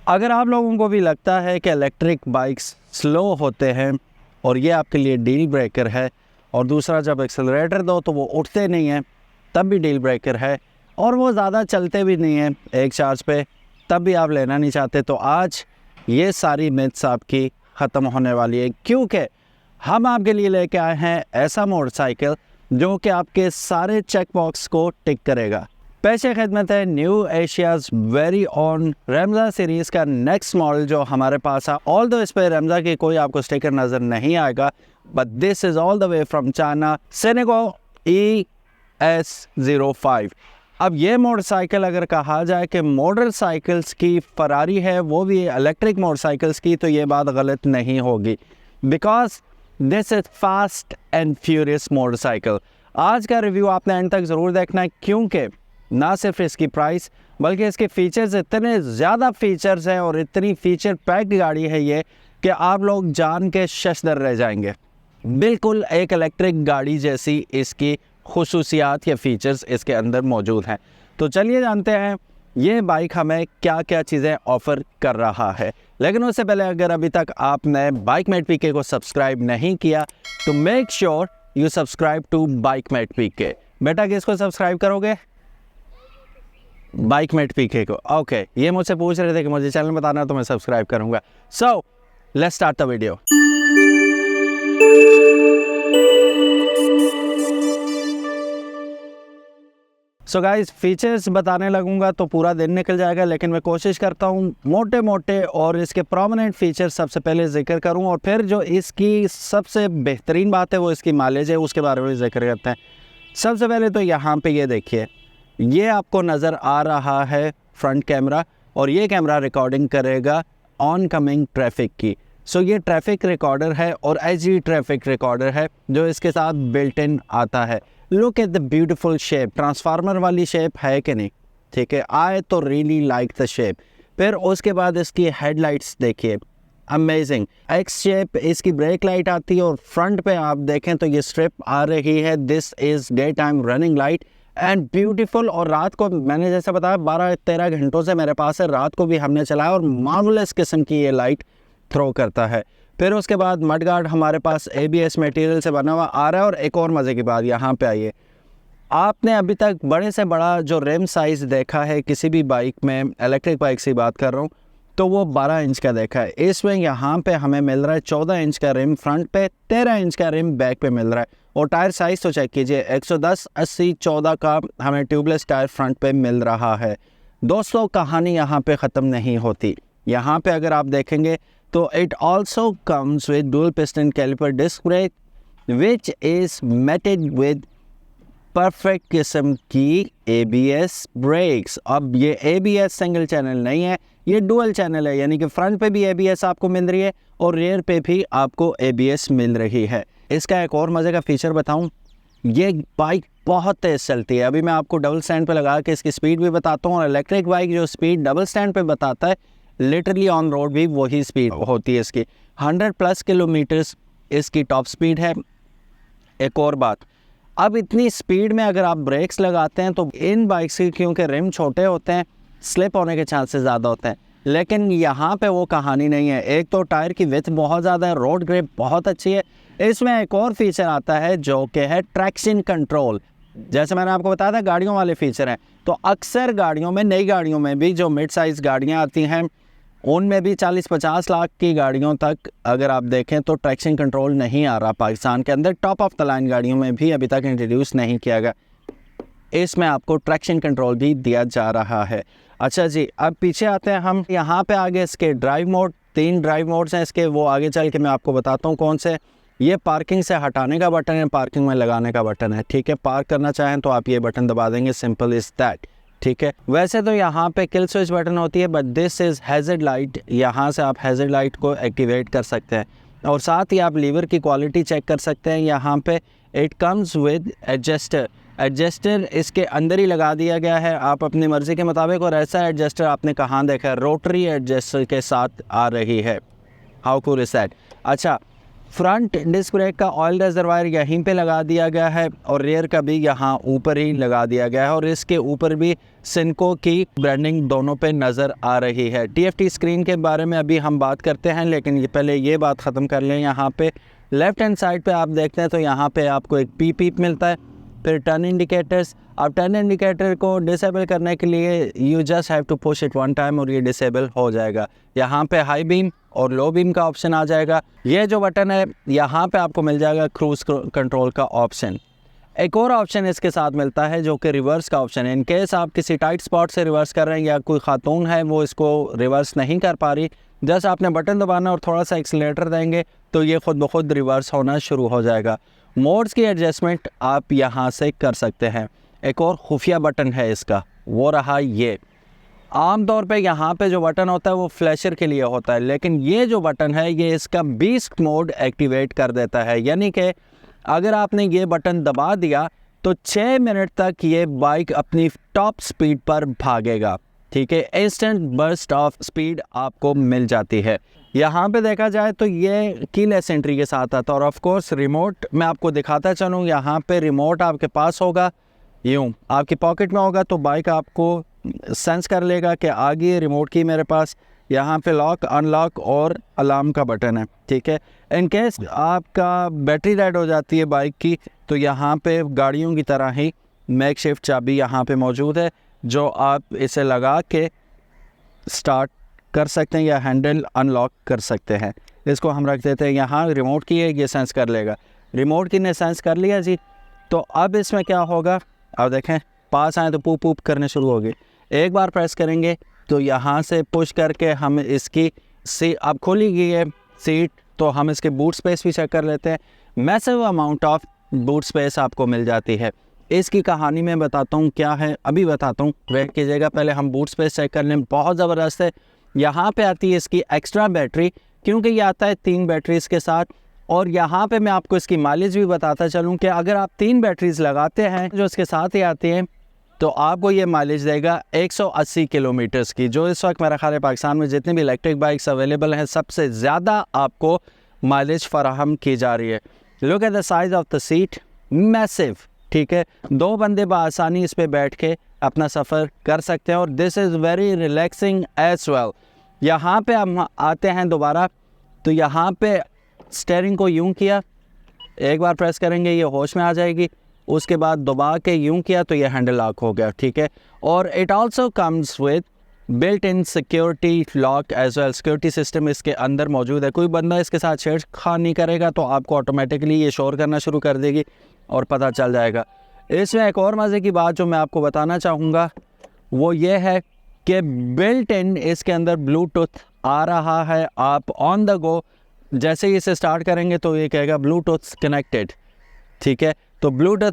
अगर आप लोगों को भी लगता है कि इलेक्ट्रिक बाइक्स स्लो होते हैं और ये आपके लिए डील ब्रेकर है, और दूसरा जब एक्सेलरेटर दो तो वो उठते नहीं हैं तब भी डील ब्रेकर है, और वो ज़्यादा चलते भी नहीं हैं एक चार्ज पे तब भी आप लेना नहीं चाहते, तो आज ये सारी मिथ्स आपकी ख़त्म होने वाली है, क्योंकि हम आपके लिए लेके आए हैं ऐसा मोटरसाइकिल जो कि आपके सारे चेक बॉक्स को टिक करेगा। पेशे खिदमत है न्यू एशियाज़ वेरी ऑन रेमज़ा सीरीज़ का नेक्स्ट मॉडल जो हमारे पास है। ऑल दो इस पर रेमज़ा की कोई आपको स्टिकर नज़र नहीं आएगा, but this is all the way from China, सेनेगो ES05। अब ये मोटरसाइकिल अगर कहा जाए कि मोटरसाइकिल्स की फरारी है, वो भी इलेक्ट्रिक मोटरसाइकिल्स की, तो ये बात गलत नहीं होगी, because this is fast and furious motorcycle. आज का रिव्यू आपने एंड तक ज़रूर देखना है, क्योंकि ना सिर्फ इसकी प्राइस बल्कि इसके फ़ीचर्स, इतने ज़्यादा फ़ीचर्स हैं और इतनी फ़ीचर पैक्ड गाड़ी है ये कि आप लोग जान के शशदर रह जाएंगे। बिल्कुल एक इलेक्ट्रिक गाड़ी जैसी इसकी खुसूसियात या फ़ीचर्स इसके अंदर मौजूद हैं। तो चलिए जानते हैं ये बाइक हमें क्या क्या चीज़ें ऑफ़र कर रहा है। लेकिन उससे पहले अगर अभी तक आपने बाइकमेट पीके को सब्सक्राइब नहीं किया तो make sure you subscribe to BikeMate PK. बेटा किसको सब्सक्राइब करोगे? बाइकमेट पीके को। ओके, ये मुझसे पूछ रहे थे कि मुझे चैनल बताना तो मैं सब्सक्राइब करूँगा। So let's start the video. So guys, features बताने लगूंगा तो पूरा दिन निकल जाएगा, लेकिन मैं कोशिश करता हूँ मोटे मोटे और इसके प्रोमिनेंट फीचर्स सबसे पहले जिक्र करूँ, और फिर जो इसकी सबसे बेहतरीन बात है वो इसकी माइलेज है, उसके बारे में जिक्र करते हैं। सबसे पहले तो यहाँ पे ये देखिए, ये आपको नज़र आ रहा है फ्रंट कैमरा, और ये कैमरा रिकॉर्डिंग करेगा ऑन कमिंग ट्रैफिक की। सो ये ट्रैफिक रिकॉर्डर है और HD ट्रैफिक रिकॉर्डर है जो इसके साथ बिल्ट इन आता है। Look at the beautiful shape, transformer वाली शेप है कि नहीं? ठीक है, आई तो रियली लाइक द शेप। फिर उसके बाद इसकी हेडलाइट्स देखिए, अमेजिंग एक्स शेप इसकी ब्रेक लाइट आती है, और फ्रंट पे आप देखें तो ये स्ट्रिप आ रही है, this is day time running light and beautiful. और रात को मैंने जैसे बताया 12-13 घंटों से मेरे पास है, रात को भी हमने चलाया और मार्वलस किस्म की ये लाइट थ्रो करता है। फिर उसके बाद मडगार्ड हमारे पास ABS मटेरियल से बना हुआ आ रहा है, और एक और मज़े की बात यहाँ पे आइए, आपने अभी तक बड़े से बड़ा जो रिम साइज़ देखा है किसी भी बाइक में, इलेक्ट्रिक बाइक से बात कर रहा हूँ, तो वो 12 इंच का देखा है। इसमें यहाँ पे हमें मिल रहा है 14 इंच का रिम फ्रंट पे, 13 इंच का रिम बैक पे मिल रहा है। और टायर साइज़ तो चेक कीजिए, 110/80/14 का हमें ट्यूबलेस टायर फ्रंट पे मिल रहा है। दोस्तों, कहानी यहाँ पे ख़त्म नहीं होती। यहाँ पे अगर आप देखेंगे तो it also comes with dual piston caliper disc brake which is mated with perfect किस्म की ABS ब्रेक्स। अब ये ABS सिंगल चैनल नहीं है, ये डुअल चैनल है, यानी कि फ्रंट पे भी ABS आपको मिल रही है और रेयर पे भी आपको ABS मिल रही है। इसका एक और मज़े का फीचर बताऊं, ये बाइक बहुत तेज़ चलती है। अभी मैं आपको डबल स्टैंड पे लगा के इसकी स्पीड भी बताता हूँ, और इलेक्ट्रिक बाइक जो स्पीड डबल स्टैंड पे बताता है, लिटरली ऑन रोड भी वही स्पीड होती है इसकी। 100+ किलोमीटर्स इसकी टॉप स्पीड है। एक और बात, अब इतनी स्पीड में अगर आप ब्रेक्स लगाते हैं तो इन बाइक्स की क्योंकि रिम छोटे होते हैं, स्लिप होने के चांसेस ज़्यादा होते हैं, लेकिन यहाँ पे वो कहानी नहीं है। एक तो टायर की विड्थ बहुत ज़्यादा है, रोड ग्रिप बहुत अच्छी है। इसमें एक और फीचर आता है जो कि है ट्रैक्शन कंट्रोल। जैसे मैंने आपको बताया था गाड़ियों वाले फीचर हैं, तो अक्सर गाड़ियों में, नई गाड़ियों में भी जो मिड साइज़ गाड़ियाँ आती हैं उनमें भी 40-50 लाख की गाड़ियों तक अगर आप देखें तो ट्रैक्शन कंट्रोल नहीं आ रहा पाकिस्तान के अंदर। टॉप ऑफ द लाइन गाड़ियों में भी अभी तक इंट्रोड्यूस नहीं किया गया, इसमें आपको ट्रैक्शन कंट्रोल भी दिया जा रहा है। अच्छा जी, अब पीछे आते हैं हम, यहाँ पे आगे इसके ड्राइव मोड, 3 ड्राइव मोड्स हैं इसके, वो आगे चल के मैं आपको बताता हूँ कौन से। ये पार्किंग से हटाने का बटन है, पार्किंग में लगाने का बटन है। ठीक है, पार्क करना चाहें तो आप ये बटन दबा देंगे, सिंपल इज़ दैट। ठीक है, वैसे तो यहाँ पे किल स्विच बटन होती है, but this is hazard light, यहाँ से आप हैज़र्ड लाइट को एक्टिवेट कर सकते हैं, और साथ ही आप लीवर की क्वालिटी चेक कर सकते हैं। यहाँ पे it comes with adjuster, adjuster इसके अंदर ही लगा दिया गया है आप अपनी मर्ज़ी के मुताबिक, और ऐसा एडजस्टर आपने कहाँ देखा है? रोटरी एडजस्टर के साथ आ रही है। How cool is that. अच्छा, फ्रंट डिस्क ब्रेक का ऑयल रिजर्वायर यहीं पे लगा दिया गया है, और रेयर का भी यहाँ ऊपर ही लगा दिया गया है, और इसके ऊपर भी सिनको की ब्रांडिंग दोनों पे नज़र आ रही है। TFT स्क्रीन के बारे में अभी हम बात करते हैं, लेकिन पहले ये बात ख़त्म कर लें। यहाँ पे लेफ़्ट हैंड साइड पे आप देखते हैं तो यहाँ पे आपको एक पीप मिलता है। फिर टर्न इंडिकेटर्स, अब टर्न इंडिकेटर को डिसेबल करने के लिए you just have to push it one time और ये डिसेबल हो जाएगा। यहाँ पे हाई बीम और लो बीम का ऑप्शन आ जाएगा। ये जो बटन है यहाँ पे आपको मिल जाएगा क्रूज़ कंट्रोल का ऑप्शन। एक और ऑप्शन इसके साथ मिलता है जो कि रिवर्स का ऑप्शन है। इन केस आप किसी टाइट स्पॉट से रिवर्स कर रहे हैं या कोई खातून है वो इसको रिवर्स नहीं कर पा रही, जस्ट आपने बटन दबाना और थोड़ा सा एक्सीलरेटर देंगे तो ये खुद ब खुद रिवर्स होना शुरू हो जाएगा। मोड्स की एडजस्टमेंट आप यहाँ से कर सकते हैं। एक और खुफिया बटन है इसका, वो रहा ये। आमतौर पे यहाँ पे जो बटन होता है वो फ्लैशर के लिए होता है, लेकिन ये जो बटन है ये इसका बीस्ट मोड एक्टिवेट कर देता है। यानी कि अगर आपने ये बटन दबा दिया तो 6 मिनट तक ये बाइक अपनी टॉप स्पीड पर भागेगा। ठीक है, इंस्टेंट बर्स्ट ऑफ स्पीड आपको मिल जाती है। यहाँ पे देखा जाए तो ये कीलेस एंट्री के साथ आता है और ऑफ कोर्स रिमोट मैं आपको दिखाता चलूँ। यहाँ पे रिमोट आपके पास होगा, यूँ आपकी पॉकेट में होगा तो बाइक आपको सेंस कर लेगा कि आगे रिमोट की मेरे पास। यहाँ पे लॉक, अनलॉक और अलार्म का बटन है। ठीक है, इन केस आपका बैटरी डेड हो जाती है बाइक की तो यहाँ पे गाड़ियों की तरह ही मेकशिफ्ट चाबी यहाँ पे मौजूद है जो आप इसे लगा के स्टार्ट कर सकते हैं या हैंडल अनलॉक कर सकते हैं। इसको हम रख देते हैं यहाँ। रिमोट की है, ये सेंस कर लेगा। रिमोट की ने सेंस कर लिया जी, तो अब इसमें क्या होगा, अब देखें पास आए तो पूप पूप करने शुरू होगी। एक बार प्रेस करेंगे तो यहाँ से पुश करके हम इसकी अब खोली गई है सीट तो हम इसके बूट स्पेस भी चेक कर लेते हैं। Massive amount of boot space आपको मिल जाती है। इसकी कहानी मैं बताता हूँ क्या है, अभी बताता हूँ, वेट कीजिएगा। पहले हम बूट स्पेस चेक कर लें। बहुत ज़बरदस्त है। यहाँ पे आती है इसकी एक्स्ट्रा बैटरी, क्योंकि ये आता है 3 बैटरीज़ के साथ। और यहाँ पे मैं आपको इसकी माइलेज भी बताता चलूँ कि अगर आप 3 बैटरीज़ लगाते हैं जो इसके साथ ही आती हैं तो आपको ये माइलेज देगा 180 किलोमीटर्स की, जो इस वक्त मेरा ख्याल है पाकिस्तान में जितनी भी इलेक्ट्रिक बाइक्स अवेलेबल हैं सबसे ज़्यादा आपको माइलेज फराहम की जा रही है। Look at the size of the seat, massive. ठीक है, 2 बंदे बआसानी इस पे बैठ के अपना सफ़र कर सकते हैं और this is very relaxing as well. यहाँ पे हम आते हैं दोबारा, तो यहाँ पे स्टीयरिंग को यूं किया, एक बार प्रेस करेंगे ये होश में आ जाएगी, उसके बाद दबा के यूं किया तो ये हैंडल लॉक हो गया। ठीक है, और it also comes with built in security lock as well. Security system इसके अंदर मौजूद है। कोई बंदा इसके साथ छेड़खानी करेगा तो आपको ऑटोमेटिकली ये शोर करना शुरू कर देगी और पता चल जाएगा। इसमें एक और मज़े की बात जो मैं आपको बताना चाहूँगा वो ये है कि बिल्ट इन इसके अंदर ब्लूटूथ आ रहा है। आप ऑन द गो जैसे ही इसे स्टार्ट करेंगे तो ये कहेगा ब्लूटूथ कनेक्टेड। ठीक है, तो Bluetooth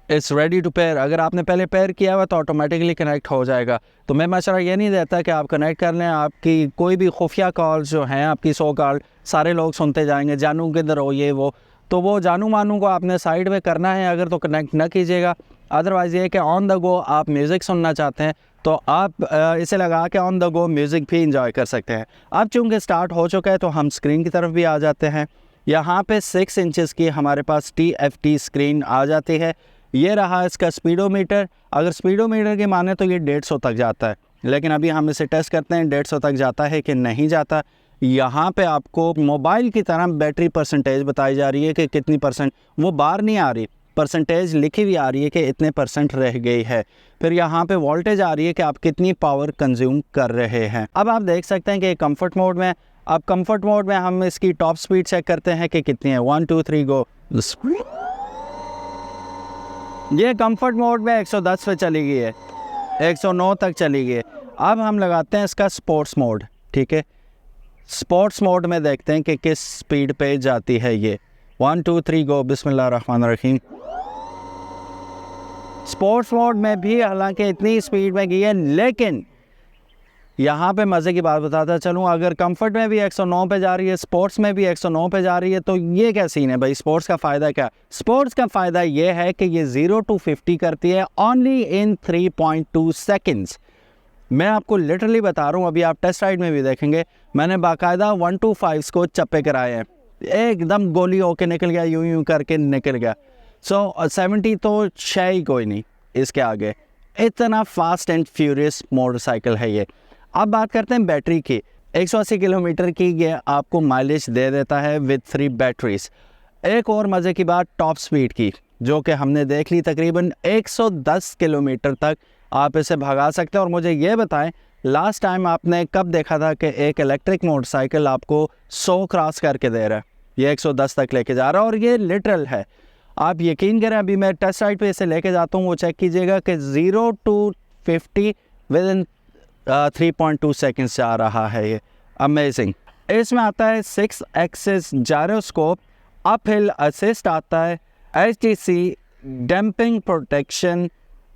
it's ready to pair. अगर आपने पहले पेयर किया हुआ तो ऑटोमेटिकली कनेक्ट हो जाएगा। तो मैं मशवरा ये नहीं देता कि आप कनेक्ट कर लें। आपकी कोई भी खुफिया कॉल्स जो हैं आपकी सो कॉल सारे लोग सुनते जाएंगे, जानू किधर हो ये वो, तो वो जानू मानू को आपने साइड में करना है अगर, तो कनेक्ट ना कीजिएगा। अदरवाइज़ ये कि ऑन द गो आप म्यूज़िक सुनना चाहते हैं तो आप इसे लगा के ऑन द गो म्यूज़िक भी इंजॉय कर सकते हैं। अब चूँकि स्टार्ट हो चुका है तो हम स्क्रीन की तरफ भी आ जाते हैं। यहाँ पे 6 इंचेस की हमारे पास TFT स्क्रीन आ जाती है। ये रहा इसका स्पीडोमीटर। अगर स्पीडोमीटर की माने तो ये 150 तक जाता है, लेकिन अभी हम इसे टेस्ट करते हैं 150 तक जाता है कि नहीं जाता। यहाँ पे आपको मोबाइल की तरह बैटरी परसेंटेज बताई जा रही है कि कितनी परसेंट, वो बाहर नहीं आ रही, परसेंटेज लिखी हुई आ रही है कि इतने % रह गई है। फिर यहाँ पे वोल्टेज आ रही है कि आप कितनी पावर कंज्यूम कर रहे हैं। अब आप देख सकते हैं कि कंफर्ट मोड में, अब कंफर्ट मोड में हम इसकी टॉप स्पीड चेक करते हैं कि कितनी है। 1 2 3 गो। ये कंफर्ट मोड में 110 पे चली गई है, 109 तक चली गई है। अब हम लगाते हैं इसका स्पोर्ट्स मोड। ठीक है, स्पोर्ट्स मोड में देखते हैं कि किस स्पीड पे जाती है ये। 1 2 3 गो। बिस्मिल्लाहिर्रहमानिर्रहीम। स्पोर्ट्स मोड में भी हालांकि इतनी स्पीड में गई है, लेकिन यहाँ पे मज़े की बात बताता चलूँ, अगर कंफर्ट में भी 109 पे जा रही है, स्पोर्ट्स में भी 109 पे जा रही है, तो ये क्या सीन है भाई? स्पोर्ट्स का फ़ायदा क्या? स्पोर्ट्स का फ़ायदा ये है कि ये 0 to 50 करती है ओनली इन 3.2 सेकेंड्स। मैं आपको लिटरली बता रहा हूँ, अभी आप टेस्ट राइड में भी देखेंगे, मैंने बाकायदा 125 को चप्पे कराए हैं, एकदम गोली होके निकल गया, यूं यूं करके निकल गया। 70 तो शय ही कोई नहीं, इसके आगे। इतना फास्ट एंड फ्यूरियस मोटरसाइकिल है ये। अब बात करते हैं बैटरी की। 180 किलोमीटर की ये आपको माइलेज दे देता है विद 3 बैटरीज। एक और मज़े की बात टॉप स्पीड की, जो कि हमने देख ली, तकरीबन 110 किलोमीटर तक आप इसे भगा सकते हैं। और मुझे ये बताएं, लास्ट टाइम आपने कब देखा था कि एक इलेक्ट्रिक मोटरसाइकिल आपको 100 क्रॉस करके दे रहा है? ये 110 तक लेके जा रहा है और ये लिटरल है। आप यकीन करें, अभी मैं टेस्ट राइड पे इसे लेके जाता हूँ, वो चेक कीजिएगा कि 0 to 50 विद इन 3.2 सेकेंड्स जा रहा है। ये अमेजिंग। इसमें आता है 6 axis gyroscope, uphill assist आता है, HTC damping protection,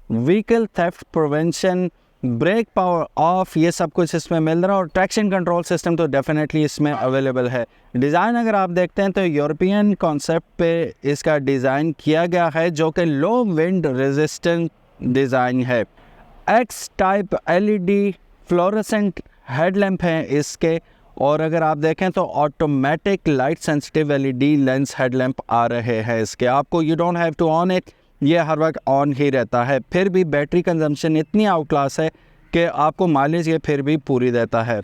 vehicle theft prevention, brake power off, ये सब कुछ इसमें मिल रहा है। और ट्रैक्शन कंट्रोल सिस्टम तो डेफिनेटली इसमें अवेलेबल है। डिज़ाइन अगर आप देखते हैं तो यूरोपियन कॉन्सेप्ट पे इसका डिज़ाइन किया गया है, जो कि लो विंड रेजिस्टेंट डिज़ाइन है। X type LED fluorescent headlamp हैं इसके। और अगर आप देखें तो automatic light sensitive LED lens headlamp आ रहे हैं इसके। आपको you don't have to on it, ये हर वक्त ऑन ही रहता है। फिर भी बैटरी कंजम्पशन इतनी आउट क्लास है कि आपको माइलेज ये फिर भी पूरी देता है।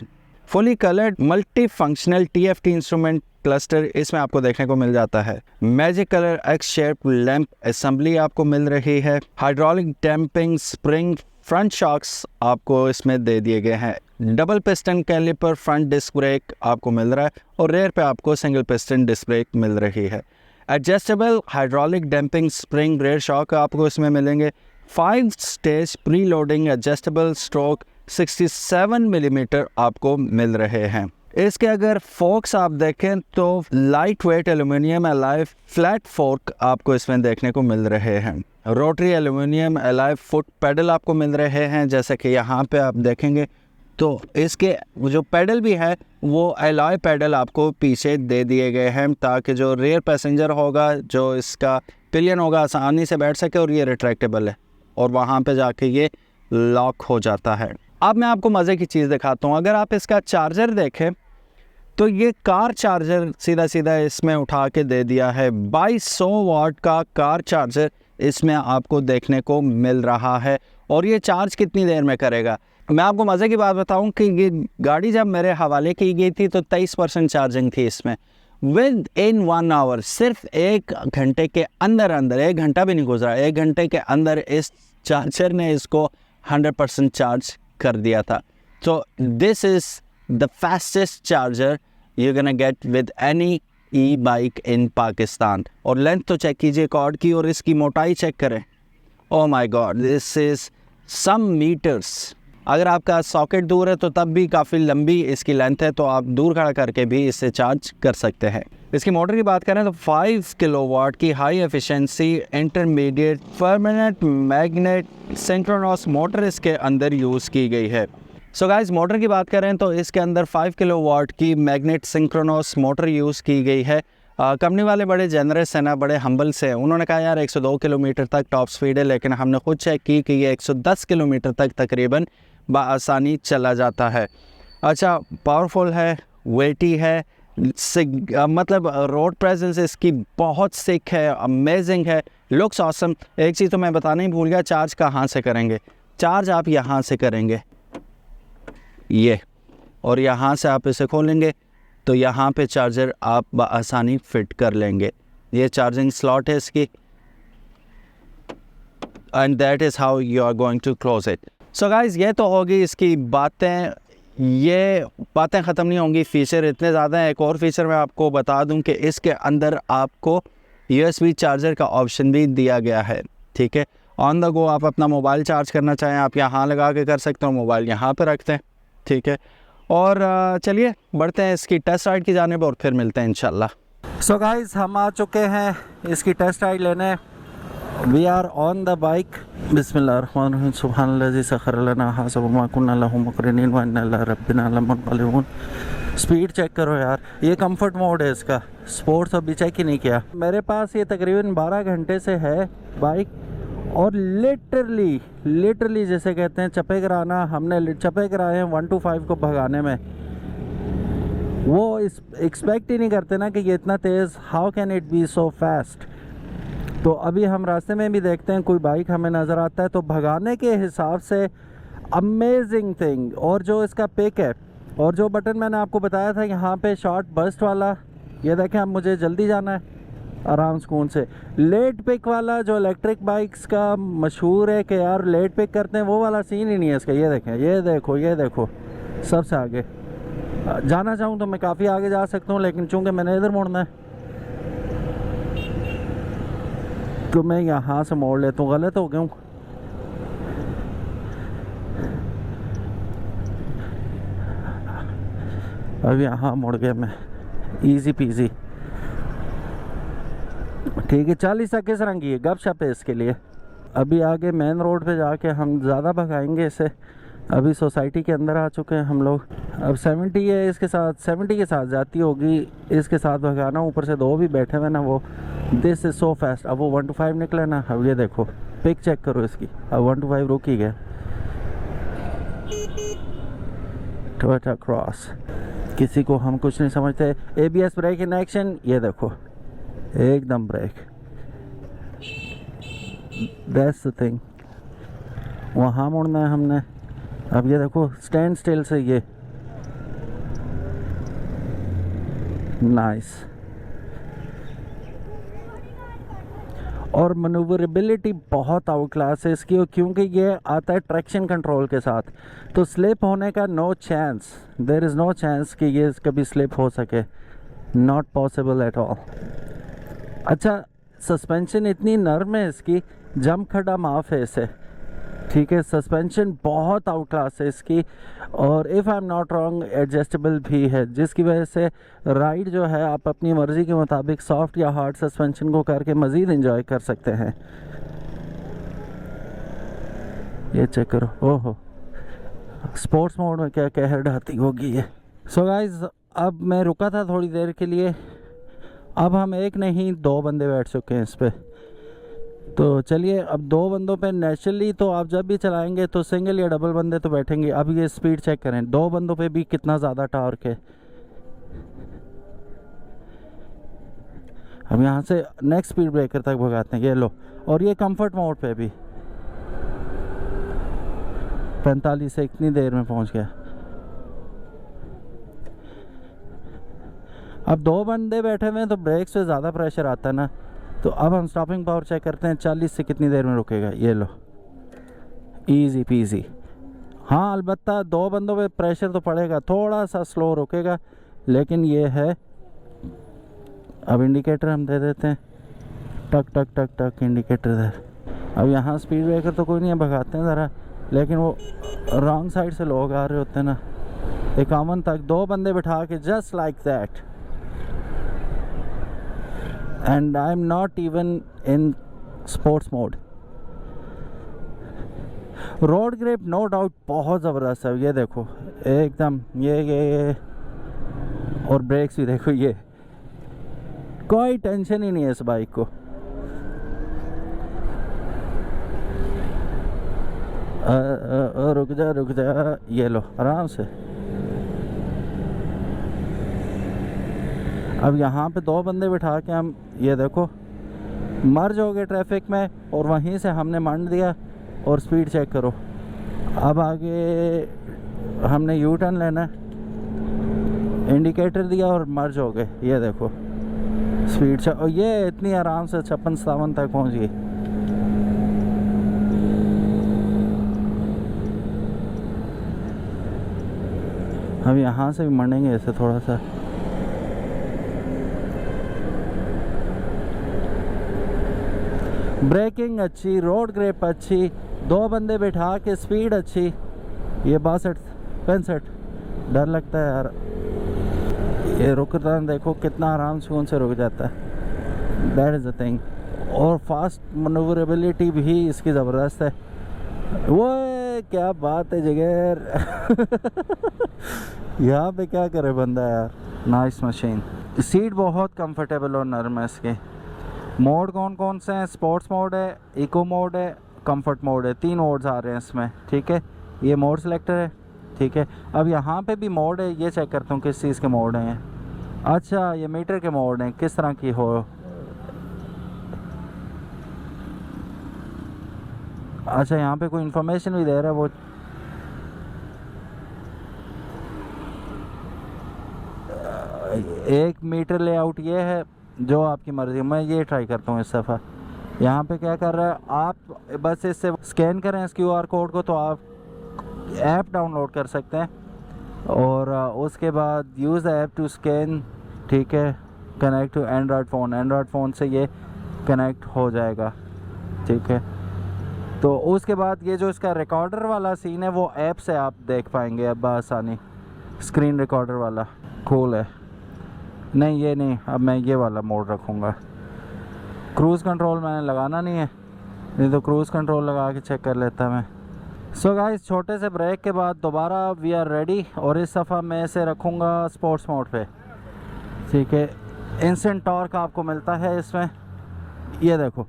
Fully coloured multi functional TFT instrument cluster इसमें आपको देखने को मिल जाता है। Magic colour X shape lamp assembly आपको मिल रही है। Hydraulic damping spring front shocks आपको इसमें दे दिए गए हैं। Double piston caliper front disc brake आपको मिल रहा है और रेयर पे आपको सिंगल पिस्टन डिस्क ब्रेक मिल रही है। Adjustable hydraulic damping spring rear shock आपको इसमें मिलेंगे। 5 stage pre loading adjustable stroke 67 millimetre आपको मिल रहे हैं। इसके अगर फोर्क्स आप देखें तो light weight aluminium alloy flat fork आपको इसमें देखने को मिल रहे हैं। Rotary aluminium alloy foot pedal आपको मिल रहे हैं, जैसे कि यहाँ पे आप देखेंगे तो इसके जो पेडल भी है वो एलॉय पेडल आपको पीछे दे दिए गए हैं, ताकि जो रेयर पैसेंजर होगा, जो इसका पिलियन होगा, आसानी से बैठ सके। और ये रिट्रैक्टेबल है और वहाँ पे जाके ये लॉक हो जाता है। अब मैं आपको मज़े की चीज़ दिखाता हूँ। अगर आप इसका चार्जर देखें तो ये कार चार्जर सीधा सीधा इसमें उठा के दे दिया है। 2200 वाट का कार चार्जर इसमें आपको देखने को मिल रहा है। और ये चार्ज कितनी देर में करेगा? मैं आपको मज़े की बात बताऊं कि ये गाड़ी जब मेरे हवाले की गई थी तो 23% चार्जिंग थी इसमें। विद इन 1 आवर, सिर्फ 1 घंटे के अंदर 1 घंटा भी नहीं गुजरा, 1 घंटे के अंदर इस चार्जर ने इसको 100% चार्ज कर दिया था। तो this is the fastest charger you gonna get with any e-bike in Pakistan. और लेंथ तो चेक कीजिए कॉर्ड की, और इसकी मोटाई चेक करें। Oh my God, this is some meters. अगर आपका सॉकेट दूर है तो तब भी काफ़ी लंबी इसकी लेंथ है, तो आप दूर खड़ा करके भी इससे चार्ज कर सकते हैं। इसकी मोटर की बात करें तो 5 किलोवाट की high efficiency intermediate permanent magnet synchronous motor इसके अंदर यूज़ की गई है। सो गाइस, मोटर की बात करें तो इसके अंदर 5 किलोवाट की मैग्नेट सिंक्रोनस मोटर यूज़ की गई है। कंपनी वाले बड़े जेनरस हैं ना, बड़े हम्बल से हैं। उन्होंने कहा यार 102 किलोमीटर तक टॉप स्पीड है, लेकिन हमने खुद चेक की कि ये 110 किलोमीटर तक तकरीबन बआसानी चला जाता है। अच्छा, पावरफुल है, वेटी है, मतलब रोड प्रेजेंस इसकी बहुत सिक है, अमेजिंग है, लुक्स ऑसम। एक चीज़ तो मैं बताना ही भूल गया, चार्ज कहाँ से करेंगे? चार्ज आप यहाँ से करेंगे, ये, और यहाँ से आप इसे खोलेंगे तो यहाँ पे चार्जर आप बआसानी फिट कर लेंगे। ये चार्जिंग स्लॉट है इसकी, and that is how you are going to close it. So guys, ये तो होगी इसकी बातें। ये बातें ख़त्म नहीं होंगी, फ़ीचर इतने ज़्यादा हैं। एक और फीचर मैं आपको बता दूं कि इसके अंदर आपको USB चार्जर का ऑप्शन भी दिया गया है। ठीक है, ऑन द गो आप अपना मोबाइल चार्ज करना चाहें, आप यहाँ लगा के कर सकते हो, मोबाइल यहाँ पर रखते हैं। ठीक है, और चलिए बढ़ते हैं इसकी टेस्ट राइड की जानिब और फिर मिलते हैं इंशाल्लाह। सो गाइज़, हम आ चुके हैं इसकी टेस्ट राइड लेने। We are on the bike. बिस्मिल्लाहिर्रहमानिर्रहीम, सुब्हानल्लाज़ी सख़र लना हाज़ा वमा कुन्ना लहू मुक़रिनीन व इन्ना इला रब्बिना लमुनक़लिबून। स्पीड चेक करो यार, ये कंफर्ट मोड है इसका, स्पोर्ट्स अभी चेक ही नहीं किया। मेरे पास ये तकरीबन 12 घंटे से है बाइक, और लिटरली जैसे कहते हैं चप्पे कराना, हमने चप्पे कराए हैं 1 to 5 को भगाने में। वो एक्सपेक्ट ही नहीं करते ना कि ये इतना तेज़, how can it be so fast. तो अभी हम रास्ते में भी देखते हैं कोई बाइक हमें नज़र आता है तो भगाने के हिसाब से अमेजिंग थिंग। और जो इसका पिक है और जो बटन मैंने आपको बताया था यहाँ पे शॉर्ट बर्स्ट वाला, ये देखें अब मुझे जल्दी जाना है आराम सुकून से। लेट पिक वाला जो इलेक्ट्रिक बाइक्स का मशहूर है कि यार लेट पिक करते हैं, वो वाला सीन ही नहीं है इसका। ये देखें, ये देखो, ये देखो, सबसे आगे जाना चाहूँ तो मैं काफ़ी आगे जा सकता हूँ, लेकिन चूँकि मैंने इधर मुड़ना है तो मैं यहाँ से मोड़ लेता हूँ। गलत हो गया हूँ। अब यहाँ मुड़ गया मैं, इजी पीजी। ठीक है, 40 तक किस रंग की है, गपशप है इसके लिए। अभी आगे मेन रोड पे जाके हम ज़्यादा भगाएंगे इसे। अभी सोसाइटी के अंदर आ चुके हैं हम लोग। अब 70 है, इसके साथ 70 के साथ जाती होगी, इसके साथ भगाना। ऊपर से 2 भी बैठे हुए ना, वो दिस इज सो फास्ट। अब वो 1 to 5 निकले ना। अब ये देखो, पिक चेक करो इसकी। अब 1 to 5 रुक ही गया। टोयोटा क्रॉस, किसी को हम कुछ नहीं समझते। ABS ब्रेक इन एक्शन, ये देखो एकदम ब्रेक, दैट्स द थिंग। वहाँ मुड़ना है हमने। अब ये देखो स्टैंड स्टिल से, ये नाइस। और मनूवरेबिलिटी बहुत आउट क्लास है इसकी, क्योंकि ये आता है ट्रैक्शन कंट्रोल के साथ, तो स्लिप होने का no chance, there is no chance कि ये कभी स्लिप हो सके, नॉट पॉसिबल एट ऑल। अच्छा, सस्पेंशन इतनी नर्म है इसकी, जंप खड्डा माफ़ है इसे। ठीक है, सस्पेंशन बहुत आउट क्लास है इसकी। और if I am not wrong adjustable भी है, जिसकी वजह से राइड जो है आप अपनी मर्ज़ी के मुताबिक सॉफ्ट या हार्ड सस्पेंशन को करके मज़ीद इंजॉय कर सकते हैं। ये चेक करो, ओहो स्पोर्ट्स मोड में क्या कहर ढाती होगी ये। सो गाइज, अब मैं रुका था थोड़ी देर के लिए, अब हम एक नहीं 2 बंदे बैठ चुके हैं इस पर। तो चलिए, अब 2 बंदों पे नेचुरली तो आप जब भी चलाएंगे तो सिंगल या डबल बंदे तो बैठेंगे। अब ये स्पीड चेक करें, 2 बंदों पे भी कितना ज़्यादा टॉर्क है। हम यहाँ से नेक्स्ट स्पीड ब्रेकर तक भगाते हैं, ये लो। और ये कंफर्ट मोड पे भी 45 से इतनी देर में पहुँच गया। अब 2 बंदे बैठे हुए हैं तो ब्रेक से ज़्यादा प्रेशर आता है ना। तो अब हम स्टॉपिंग पावर चेक करते हैं, 40 से कितनी देर में रुकेगा। ये लो, इजी पीजी। हाँ, अलबत्ता 2 बंदों पे प्रेशर तो पड़ेगा, थोड़ा सा स्लो रुकेगा, लेकिन ये है। अब इंडिकेटर हम दे देते हैं, टक टक टक टक इंडिकेटर दे। अब यहाँ स्पीड ब्रेकर तो कोई नहीं है, भगाते हैं ज़रा, लेकिन वो रॉन्ग साइड से लोग आ रहे होते हैं ना। 51 तक 2 बंदे बिठा के, just like that. And I'm not even in sports mode. Road grip no doubt बहुत ज़बरदस्त है, ये देखो एकदम, ये और ब्रेक्स भी देखो, ये कोई टेंशन ही नहीं है इस बाइक को। रुक जा, ये लो आराम से। अब यहाँ पे 2 बंदे बिठा के हम, ये देखो मर्ज हो गए ट्रैफिक में, और वहीं से हमने मंड दिया। और स्पीड चेक करो, अब आगे हमने यू टर्न लेना, इंडिकेटर दिया और मर्ज हो गए। ये देखो स्पीड और ये इतनी आराम से 56-57 तक पहुँच गई। हम यहाँ से भी मंडेंगे ऐसे थोड़ा सा। ब्रेकिंग अच्छी, रोड ग्रिप अच्छी, 2 बंदे बैठा के स्पीड अच्छी। ये 62-65 डर लगता है यार, ये रुकता है, देखो कितना आराम से रुक जाता है। That is the thing. और फास्ट मनूवरेबिलिटी भी इसकी ज़बरदस्त है। वो क्या बात है जिगर। यहाँ पे क्या करे बंदा यार, नाइस मशीन। सीट बहुत कंफर्टेबल और नरम है इसके। मोड कौन कौन से हैं? स्पोर्ट्स मोड है, इको मोड है, कंफर्ट मोड है, 3 मोड्स आ रहे हैं इसमें। ठीक है, ये मोड सेलेक्टर है। ठीक है, अब यहाँ पे भी मोड है, ये चेक करता हूँ किस चीज़ के मोड हैं। अच्छा, ये मीटर के मोड हैं, किस तरह की हो। अच्छा यहाँ पे कोई इन्फॉर्मेशन भी दे रहा है वो। एक मीटर लेआउट ये है, जो आपकी मर्ज़ी। मैं ये ट्राई करता हूँ इस दफ़ा। यहाँ पे क्या कर रहा है, आप बस इससे स्कैन करें इस QR कोड को तो आप ऐप डाउनलोड कर सकते हैं, और उसके बाद use the app to scan, ठीक है, connect to Android phone. Android phone से ये कनेक्ट हो जाएगा, ठीक है। तो उसके बाद ये जो इसका रिकॉर्डर वाला सीन है वो ऐप से आप देख पाएंगे अब आसानी। स्क्रीन रिकॉर्डर वाला कूल है। नहीं ये नहीं, अब मैं ये वाला मोड रखूँगा। क्रूज़ कंट्रोल मैंने लगाना नहीं है, नहीं तो क्रूज़ कंट्रोल लगा के चेक कर लेता मैं। सो गाइस, छोटे से ब्रेक के बाद दोबारा वी आर रेडी, और इस दफ़ा मैं इसे रखूँगा स्पोर्ट्स मोड पे, ठीक है। इंस्टेंट टॉर्क आपको मिलता है इसमें, ये देखो।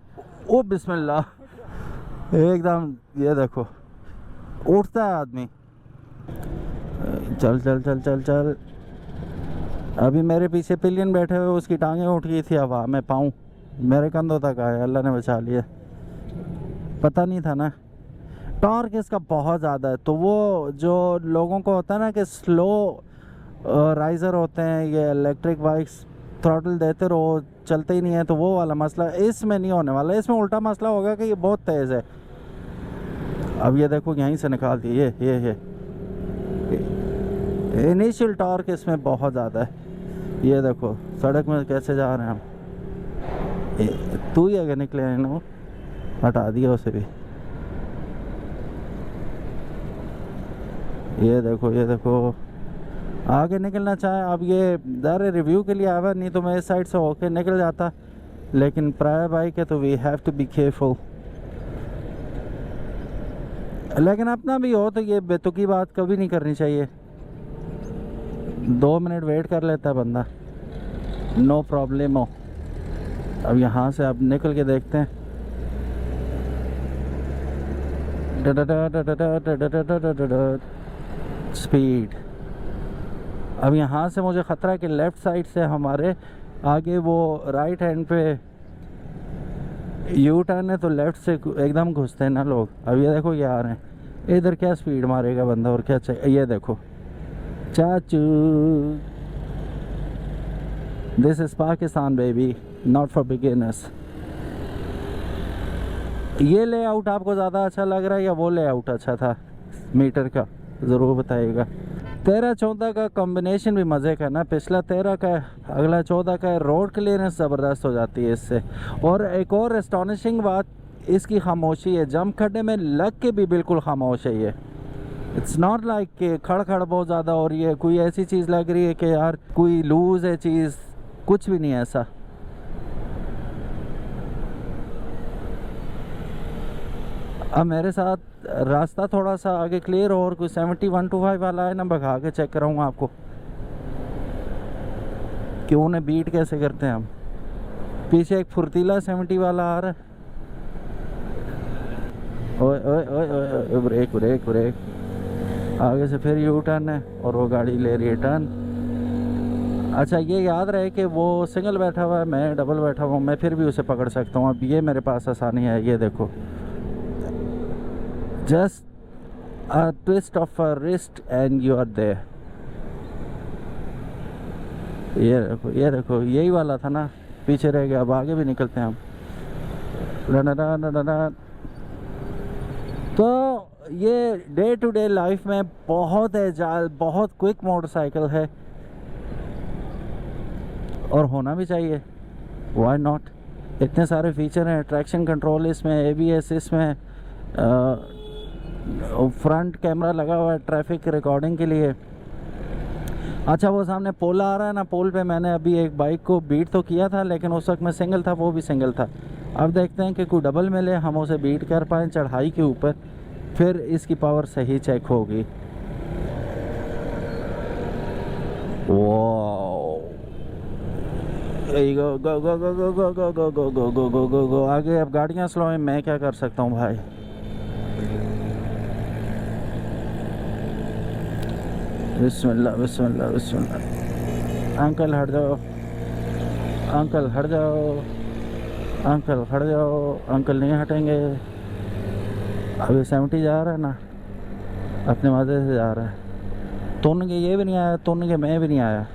ओ बिस्मिल्लाह, एकदम ये देखो उठता है आदमी। चल चल चल चल चल। अभी मेरे पीछे पिलियन बैठे हुए, उसकी टांगें उठ गई थी हवा में, पाँव मेरे कंधों तक आए, अल्लाह ने बचा लिया। पता नहीं था ना। टॉर्क इसका बहुत ज़्यादा है, तो वो जो लोगों को होता है ना कि स्लो राइज़र होते हैं, ये इलेक्ट्रिक बाइक्स थ्रॉटल देते रहो चलते ही नहीं है, तो वो वाला मसला इसमें नहीं होने वाला। इसमें उल्टा मसला होगा कि ये बहुत तेज़ है। अब ये देखो यहीं से निकाल दिए, ये इनिशियल टॉर्क इसमें बहुत ज़्यादा है। ये देखो सड़क में कैसे जा रहे हैं हम। तू ही आगे निकले हैं ना, हटा दिया उसे भी। ये देखो आगे निकलना चाहे। अब ये दायरे रिव्यू के लिए आया, नहीं तो मैं इस साइड से होके निकल जाता, लेकिन प्राइवेट बाइक है तो we have to be careful. लेकिन अपना भी हो तो ये बेतुकी बात कभी नहीं करनी चाहिए। 2 मिनट वेट कर लेता है बंदा, नो प्रॉब्लम हो। अब यहाँ से अब निकल के देखते हैं। स्पीड। अब यहाँ से मुझे ख़तरा है कि लेफ़्ट साइड से हमारे आगे वो राइट हैंड पे यू टर्न है, तो लेफ़्ट से एकदम घुसते हैं ना लोग। अब ये देखो ये आ रहे हैं, इधर क्या स्पीड मारेगा बंदा, और क्या चाहिए। ये देखो चाचू, this is Pakistan baby, not for beginners. ये लेआउट आपको ज़्यादा अच्छा लग रहा है या वो लेआउट अच्छा था मीटर का, ज़रूर बताइएगा। 13-14 का कॉम्बिनेशन भी मज़े का ना, पिछला 13 का अगला 14 का। रोड क्लियरेंस ज़बरदस्त हो जाती है इससे। और एक और एस्टॉनिशिंग बात इसकी खामोशी है, जंप खड्डे में लग के भी बिल्कुल खामोश है ये। इट्स नॉट लाइक कि खड़ बहुत ज़्यादा हो रही है, कोई ऐसी चीज़ लग रही है कि यार कोई लूज़ है चीज़, कुछ भी नहीं है ऐसा। अब मेरे साथ रास्ता थोड़ा सा आगे क्लियर हो, और कोई 70-125 वाला है ना, भगा के चेक कराऊँगा आपको कि उन्हें बीट कैसे करते हैं हम। पीछे एक फुर्तीला 70 वाला आ रहा है। ओए ओए ओए ओए, ब्रेक ब्रेक ब्रेक। आगे से फिर यू टर्न है और वो गाड़ी ले रही है टर्न। अच्छा ये याद रहे कि वो सिंगल बैठा हुआ है, मैं डबल बैठा हुआ हूँ, मैं फिर भी उसे पकड़ सकता हूँ। अब ये मेरे पास आसानी है, ये देखो, just a twist of a wrist and you are there. ये देखो यही वाला था ना, पीछे रह गया। अब आगे भी निकलते हैं हम। तो ये डे टू डे लाइफ में बहुत एजाइल, बहुत क्विक मोटरसाइकिल है, और होना भी चाहिए, व्हाई नॉट। इतने सारे फीचर हैं, ट्रैक्शन कंट्रोल इसमें, ABS इसमें, फ्रंट कैमरा लगा हुआ है ट्रैफिक रिकॉर्डिंग के लिए। अच्छा वो सामने पोल आ रहा है ना, पोल पे मैंने अभी एक बाइक को बीट तो किया था, लेकिन उस वक्त मैं सिंगल था, वो भी सिंगल था। अब देखते हैं कि कोई डबल मिले, हम उसे बीट कर पाएँ चढ़ाई के ऊपर, फिर इसकी पावर सही चेक होगी। गो गो गो गो गो गो गो गो गो गो गो गो गो गो। आगे अब गाड़ियाँ स्लो हैं, मैं क्या कर सकता हूँ भाई। बिस्मिल्लाह बिस्मिल्लाह बिस्मिल्लाह। अंकल हट जाओ, अंकल हट जाओ, अंकल हट जाओ। अंकल नहीं हटेंगे। अभी 70 जा रहा है ना, अपने मज़े से जा रहा है। तुन के ये भी नहीं आया, तुन के मैं भी नहीं आया,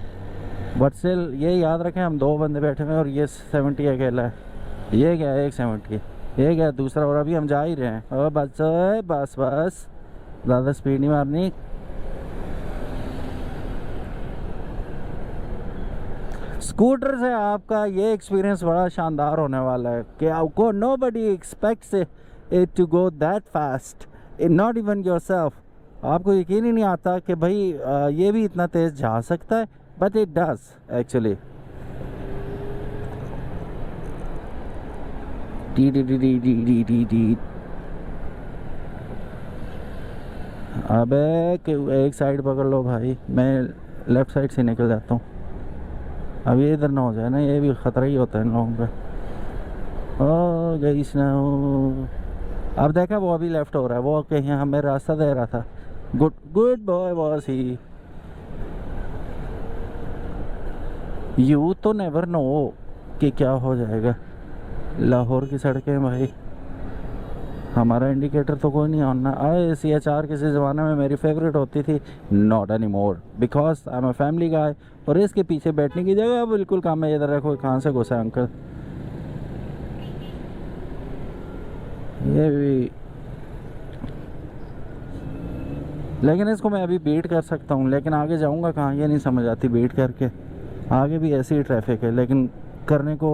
बट स्टिल ये याद रखें हम 2 बंदे बैठे हुए हैं और ये 70 अकेला है। ये क्या है 170, ये क्या दूसरा, और अभी हम जा ही रहे हैं। और बस बस बस, ज़्यादा स्पीड नहीं मारनी। स्कूटर से आपका ये एक्सपीरियंस बड़ा शानदार होने वाला है कि आपको nobody expects it to go that fast, not even yourself. आपको यकीन ही नहीं आता कि भाई ये भी इतना तेज़ जा सकता है, but it does actually. D D D D D D D D. अबे एक साइड पकड़ लो भाई, मैं लेफ़्ट साइड से निकल जाता हूँ। अब ये इधर ना हो जाए ना, ये भी ख़तरा ही होता है इन लोगों का। ओ गई ना, अब देखा वो अभी लेफ़्ट हो रहा है, वो कहीं हमें रास्ता दे रहा था। Good good boy boss he. You तो नेवर नो कि क्या हो जाएगा। लाहौर की सड़कें भाई, हमारा इंडिकेटर तो कोई नहीं ऑन ना। CHR किसी ज़माने में मेरी फेवरेट होती थी, not any more because I am a family गाय। और इसके पीछे बैठने की जगह बिल्कुल काम है। इधर रखो, कहाँ से घुसा अंकल। ये भी, लेकिन इसको मैं अभी बीट कर सकता हूँ, लेकिन आगे जाऊँगा कहाँ ये नहीं समझ आती बीट करके। आगे भी ऐसी ही ट्रैफिक है, लेकिन करने को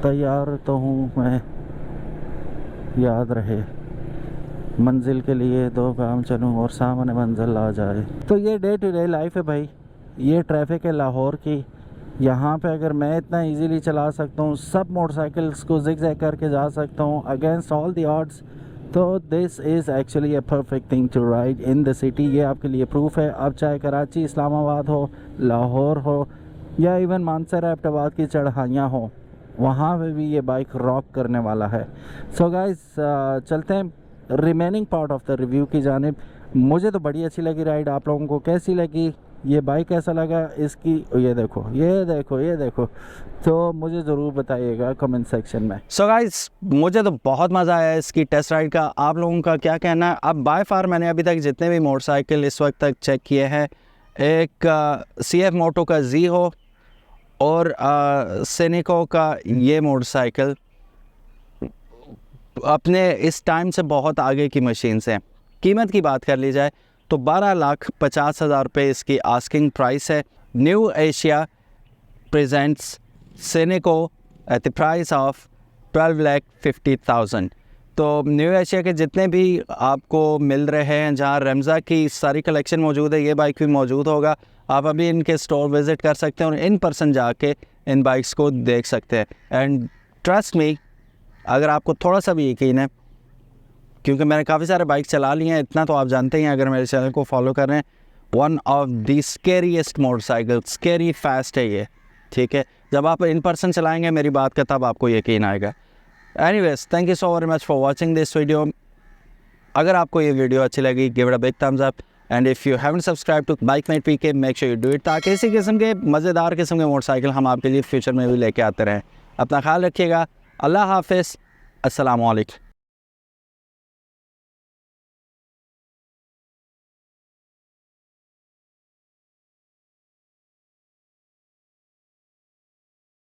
तैयार तो हूँ मैं। याद रहे, मंजिल के लिए 2 काम चलूँ और सामने मंजिल आ जाए। तो ये डे टू डे लाइफ है भाई, ये ट्रैफिक है लाहौर की। यहाँ पे अगर मैं इतना इजीली चला सकता हूँ, सब मोटरसाइकिल्स को ज़िग-ज़ैग करके जा सकता हूँ अगेंस्ट ऑल द ऑड्स, तो this is actually a perfect thing to ride in the city. ये आपके लिए प्रूफ है। अब चाहे कराची, इस्लामाबाद हो, लाहौर हो, या इवन मानसर एबटाबाद की चढ़ाइयाँ हो, वहाँ पे भी ये बाइक रॉक करने वाला है। सो गाइस, चलते हैं remaining part of the review की जानिब। मुझे तो बड़ी अच्छी लगी राइड, आप लोगों को कैसी लगी, ये बाइक कैसा लगा इसकी, ये देखो ये देखो ये देखो, तो मुझे ज़रूर बताइएगा कमेंट सेक्शन में। सो गाइस, मुझे तो बहुत मज़ा आया इसकी टेस्ट राइड का। आप लोगों का क्या कहना है? अब बाय फार मैंने अभी तक जितने भी मोटरसाइकिल इस वक्त तक चेक किए हैं, एक CF मोटो का Z हो और सेनिको का ये मोटरसाइकिल अपने इस टाइम से बहुत आगे की मशीन से। कीमत की बात कर ली जाए तो 12,50,000 रुपये इसकी आस्किंग प्राइस है। न्यू एशिया प्रेजेंट्स सेनिको एट द प्राइस ऑफ 12,50,000। तो न्यू एशिया के जितने भी आपको मिल रहे हैं, जहां रेमज़ा की सारी कलेक्शन मौजूद है, ये बाइक भी मौजूद होगा। आप अभी इनके स्टोर विज़िट कर सकते हैं और इन पर्सन जाके इन बाइक्स को देख सकते हैं। एंड ट्रस्ट मी, अगर आपको थोड़ा सा भी यकीन है, क्योंकि मैंने काफ़ी सारे बाइक चला लिए हैं, इतना तो आप जानते ही हैं अगर मेरे चैनल को फॉलो कर रहे हैं। One of the scariest motorcycle, scary fast है ये, ठीक है। जब आप इन पर्सन चलाएंगे मेरी बात का, तब आपको यकीन आएगा। Anyways, thank you so very much for watching this video. अगर आपको ये वीडियो अच्छी लगी, give it a big thumbs up, and if you haven't subscribe to BikeMate PK, make sure you do it, ताकि इसी किस्म के मज़ेदार किस्म के मोटरसाइकिल हम आपके लिए फ्यूचर में भी लेके आते रहें। अपना ख्याल रखिएगा। अल्लाह हाफिज़, अस्सलामु अलैकुम।